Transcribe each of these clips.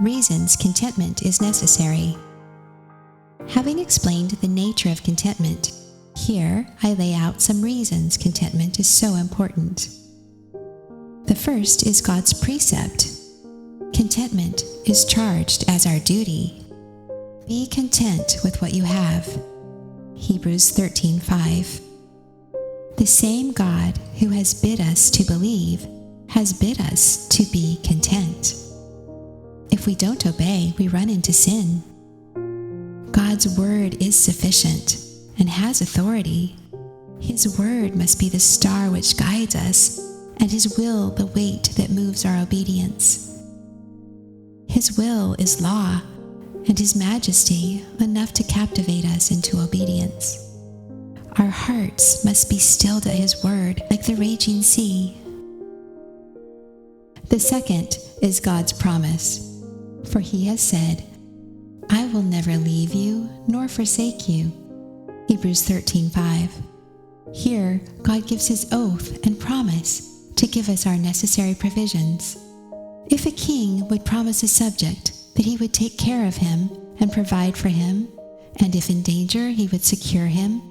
reasons contentment is necessary. Having explained the nature of contentment, here I lay out some reasons contentment is so important. The first is God's precept. Contentment is charged as our duty. Be content with what you have. Hebrews 13:5. The same God who has bid us to believe has bid us to be content. If we don't obey, we run into sin. God's word is sufficient and has authority. His word must be the star which guides us, and His will the weight that moves our obedience. His will is law, and His majesty enough to captivate us into obedience. Our hearts must be stilled at His word like the raging sea. The second is God's promise, for He has said, I will never leave you nor forsake you. Hebrews 13:5. Here, God gives His oath and promise to give us our necessary provisions. If a king would promise a subject that he would take care of him and provide for him, and if in danger he would secure him,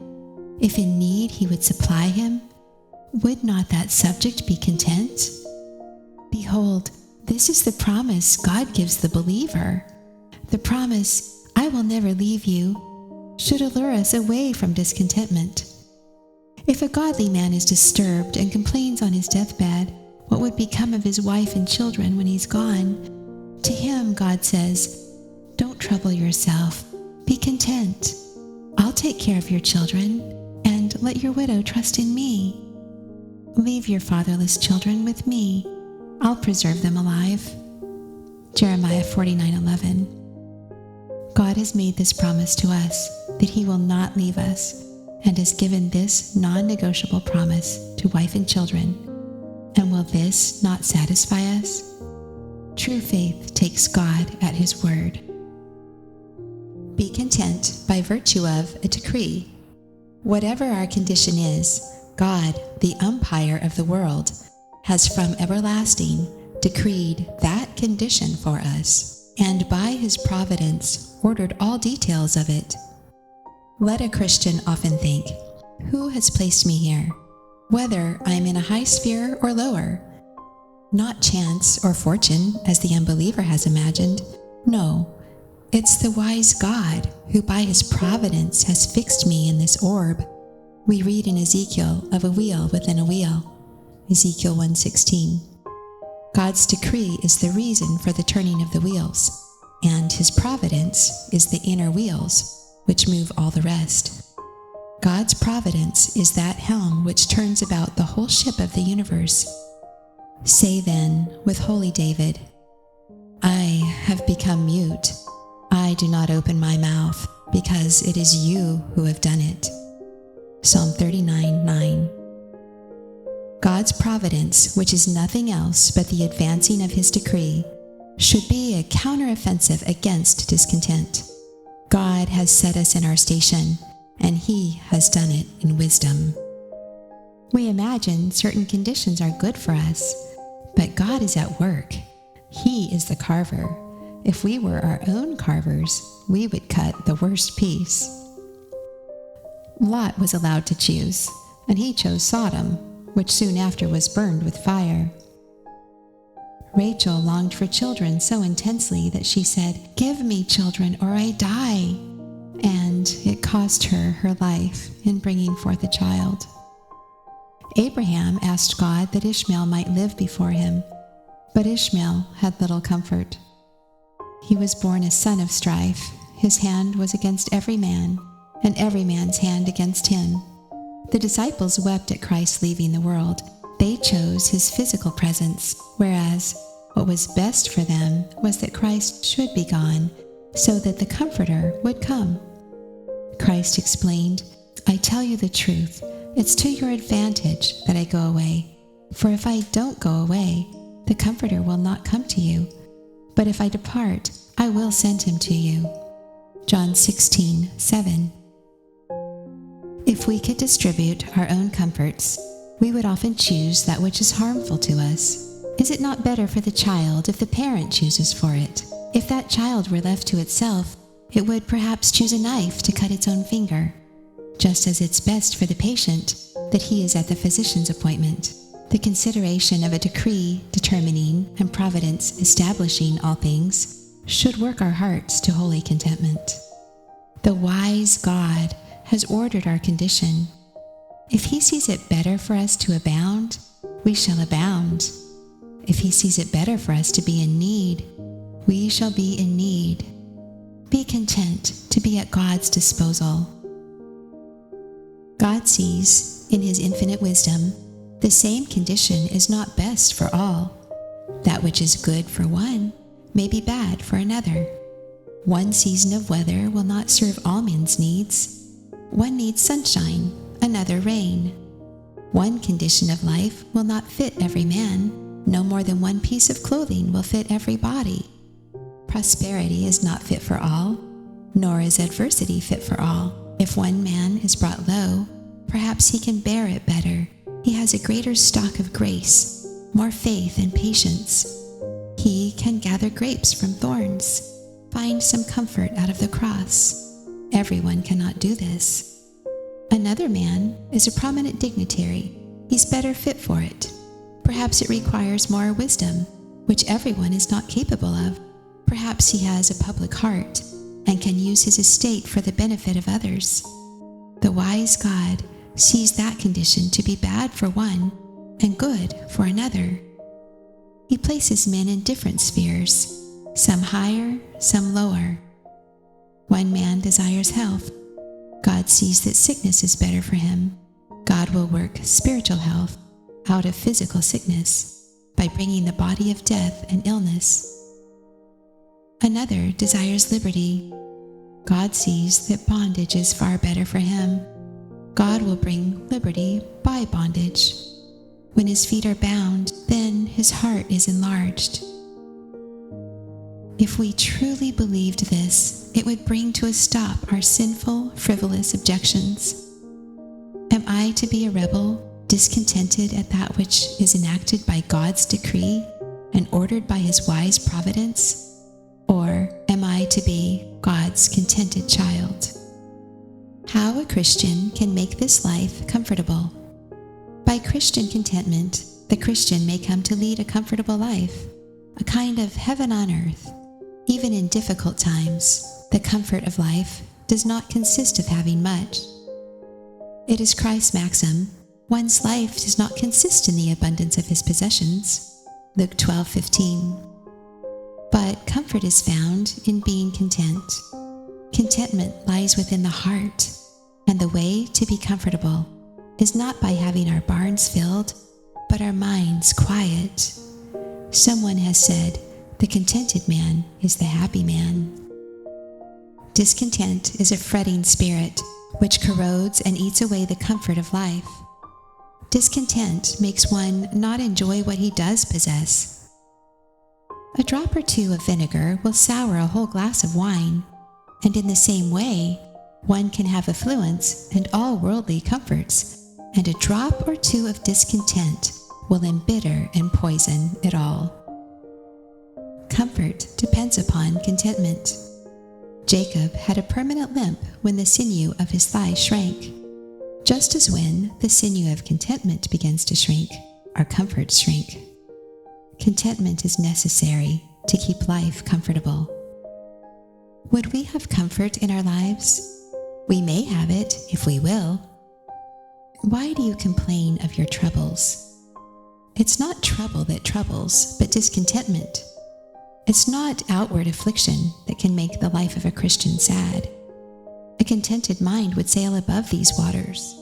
if in need he would supply him, would not that subject be content? Behold, this is the promise God gives the believer. The promise, I will never leave you, should allure us away from discontentment. If a godly man is disturbed and complains on his deathbed, what would become of his wife and children when he's gone? To him, God says, don't trouble yourself. Be content. I'll take care of your children, and let your widow trust in me. Leave your fatherless children with me. I'll preserve them alive. Jeremiah 49:11. God has made this promise to us that He will not leave us, and has given this non-negotiable promise to wife and children. And will this not satisfy us? True faith takes God at His word. Be content by virtue of a decree. Whatever our condition is, God, the umpire of the world, has from everlasting decreed that condition for us, and by His providence ordered all details of it. Let a Christian often think, who has placed me here? Whether I am in a high sphere or lower. Not chance or fortune, as the unbeliever has imagined. No, it's the wise God who by His providence has fixed me in this orb. We read in Ezekiel of a wheel within a wheel. Ezekiel 1:16. God's decree is the reason for the turning of the wheels, and His providence is the inner wheels, which move all the rest. God's providence is that helm which turns about the whole ship of the universe. Say then, with holy David, I have become mute. I do not open my mouth, because it is you who have done it. Psalm 39:9. God's providence, which is nothing else but the advancing of His decree, should be a counteroffensive against discontent. God has set us in our station, and He has done it in wisdom. We imagine certain conditions are good for us, but God is at work. He is the carver. If we were our own carvers, we would cut the worst piece. Lot was allowed to choose, and he chose Sodom, which soon after was burned with fire. Rachel longed for children so intensely that she said, "Give me children or I die." And it cost her her life in bringing forth a child. Abraham asked God that Ishmael might live before him, but Ishmael had little comfort. He was born a son of strife. His hand was against every man, and every man's hand against him. The disciples wept at Christ leaving the world. They chose His physical presence, whereas what was best for them was that Christ should be gone, so that the Comforter would come. Christ explained, "I tell you the truth, it's to your advantage that I go away. For if I don't go away, the Comforter will not come to you. But if I depart, I will send Him to you." John 16:7. If we could distribute our own comforts, we would often choose that which is harmful to us. Is it not better for the child if the parent chooses for it? If that child were left to itself, it would perhaps choose a knife to cut its own finger, just as it's best for the patient that he is at the physician's appointment. The consideration of a decree determining and providence establishing all things should work our hearts to holy contentment. The wise God has ordered our condition. If he sees it better for us to abound, we shall abound. If he sees it better for us to be in need, we shall be in need. Be content to be at God's disposal. God sees, in his infinite wisdom, the same condition is not best for all. That which is good for one may be bad for another. One season of weather will not serve all men's needs. One needs sunshine, another rain. One condition of life will not fit every man, no more than one piece of clothing will fit every body. Prosperity is not fit for all, nor is adversity fit for all. If one man is brought low, perhaps he can bear it better. He has a greater stock of grace, more faith and patience. He can gather grapes from thorns, find some comfort out of the cross. Everyone cannot do this. Another man is a prominent dignitary. He's better fit for it. Perhaps it requires more wisdom, which everyone is not capable of. Perhaps he has a public heart and can use his estate for the benefit of others. The wise God sees that condition to be bad for one and good for another. He places men in different spheres, some higher, some lower. One man desires health. God sees that sickness is better for him. God will work spiritual health out of physical sickness by bringing the body of death and illness. Another desires liberty. God sees that bondage is far better for him. God will bring liberty by bondage. When his feet are bound, then his heart is enlarged. If we truly believed this, it would bring to a stop our sinful, frivolous objections. Am I to be a rebel, discontented at that which is enacted by God's decree and ordered by his wise providence? Or am I to be God's contented child? How a Christian can make this life comfortable. By Christian contentment, the Christian may come to lead a comfortable life, a kind of heaven on earth. Even in difficult times, the comfort of life does not consist of having much. It is Christ's maxim, one's life does not consist in the abundance of his possessions. Luke 12:15. But comfort is found in being content. Contentment lies within the heart, and the way to be comfortable is not by having our barns filled, but our minds quiet. Someone has said, the contented man is the happy man. Discontent is a fretting spirit which corrodes and eats away the comfort of life. Discontent makes one not enjoy what he does possess. A drop or two of vinegar will sour a whole glass of wine, and in the same way, one can have affluence and all worldly comforts, and a drop or two of discontent will embitter and poison it all. Comfort depends upon contentment. Jacob had a permanent limp when the sinew of his thigh shrank. Just as when the sinew of contentment begins to shrink, our comforts shrink. Contentment is necessary to keep life comfortable. Would we have comfort in our lives? We may have it if we will. Why do you complain of your troubles? It's not trouble that troubles, but discontentment. It's not outward affliction that can make the life of a Christian sad. A contented mind would sail above these waters.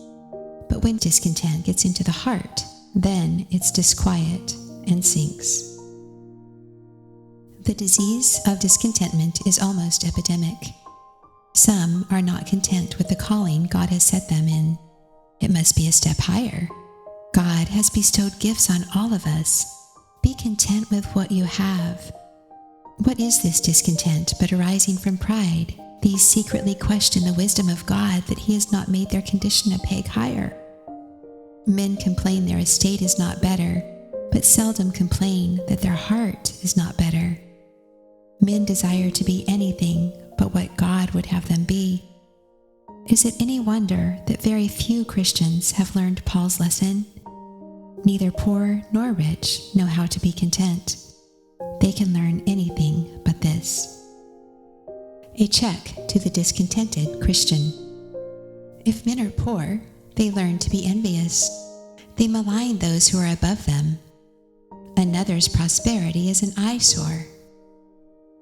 But when discontent gets into the heart, then it's disquiet and sinks. The disease of discontentment is almost epidemic. Some are not content with the calling God has set them in. It must be a step higher. God has bestowed gifts on all of us. Be content with what you have. What is this discontent but arising from pride? These secretly question the wisdom of God that he has not made their condition a peg higher. Men complain their estate is not better, but seldom complain that their heart is not better. Men desire to be anything but what God would have them be. Is it any wonder that very few Christians have learned Paul's lesson? Neither poor nor rich know how to be content. They can learn anything but this. A check to the discontented Christian. If men are poor, they learn to be envious. They malign those who are above them. Another's prosperity is an eyesore.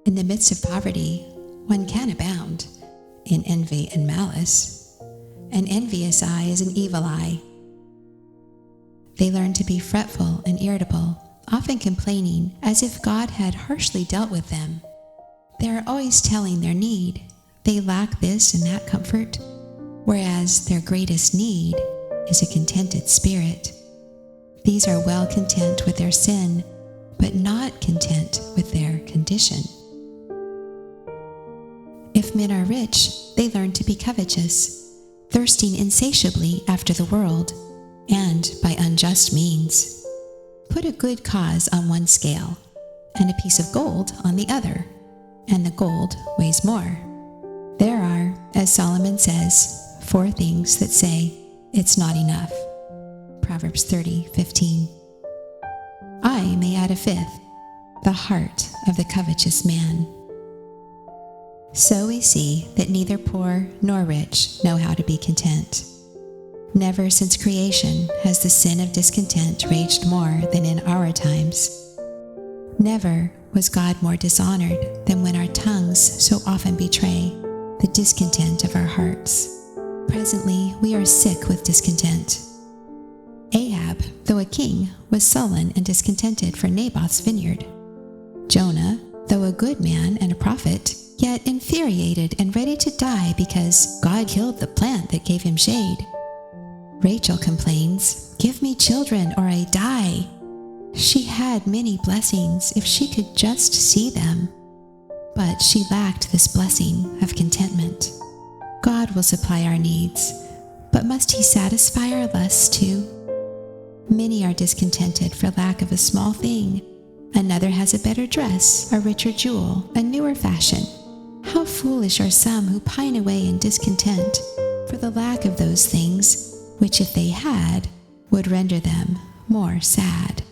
In the midst of poverty, one can abound in envy and malice. An envious eye is an evil eye. They learn to be fretful and irritable, often complaining as if God had harshly dealt with them. They are always telling their need. They lack this and that comfort, whereas their greatest need is a contented spirit. These are well content with their sin, but not content with their condition. If men are rich, they learn to be covetous, thirsting insatiably after the world, and by unjust means. Put a good cause on one scale, and a piece of gold on the other, and the gold weighs more. There are, as Solomon says, 4 things that say, it's not enough. Proverbs 30:15. I may add a 5th, the heart of the covetous man. So we see that neither poor nor rich know how to be content. Never since creation has the sin of discontent raged more than in our times. Never was God more dishonored than when our tongues so often betray the discontent of our hearts. Presently, we are sick with discontent. Ahab, though a king, was sullen and discontented for Naboth's vineyard. Jonah, though a good man and a prophet, yet infuriated and ready to die because God killed the plant that gave him shade. Rachel complains, "Give me children or I die." She had many blessings if she could just see them, but she lacked this blessing of contentment. God will supply our needs, but must He satisfy our lusts too? Many are discontented for lack of a small thing. Another has a better dress, a richer jewel, a newer fashion. How foolish are some who pine away in discontent for the lack of those things, which if they had, would render them more sad.